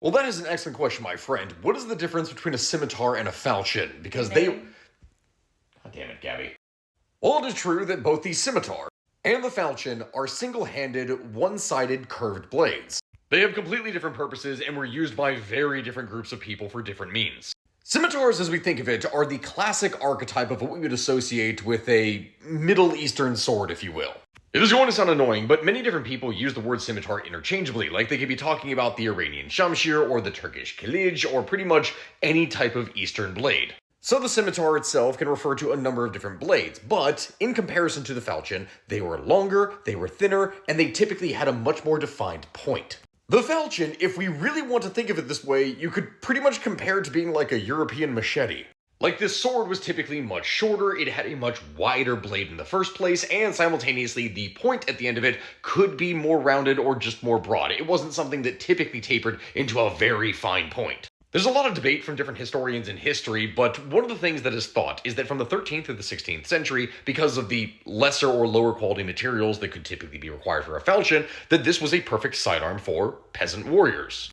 Well, that is an excellent question, my friend. What is the difference between a scimitar and a falchion? Because they... God damn it, Gabby. Well, it is true that both the scimitar and the falchion are single-handed, one-sided curved blades. They have completely different purposes and were used by very different groups of people for different means. Scimitars, as we think of it, are the classic archetype of what we would associate with a Middle Eastern sword, if you will. It is going to sound annoying, but many different people use the word scimitar interchangeably, like they could be talking about the Iranian shamshir or the Turkish kilij, or pretty much any type of Eastern blade. So the scimitar itself can refer to a number of different blades, but in comparison to the falchion, they were longer, they were thinner, and they typically had a much more defined point. The falchion, if we really want to think of it this way, you could pretty much compare it to being like a European machete. Like, this sword was typically much shorter, it had a much wider blade in the first place, and simultaneously the point at the end of it could be more rounded or just more broad. It wasn't something that typically tapered into a very fine point. There's a lot of debate from different historians in history, but one of the things that is thought is that from the 13th to the 16th century, because of the lesser or lower quality materials that could typically be required for a falchion, that this was a perfect sidearm for peasant warriors.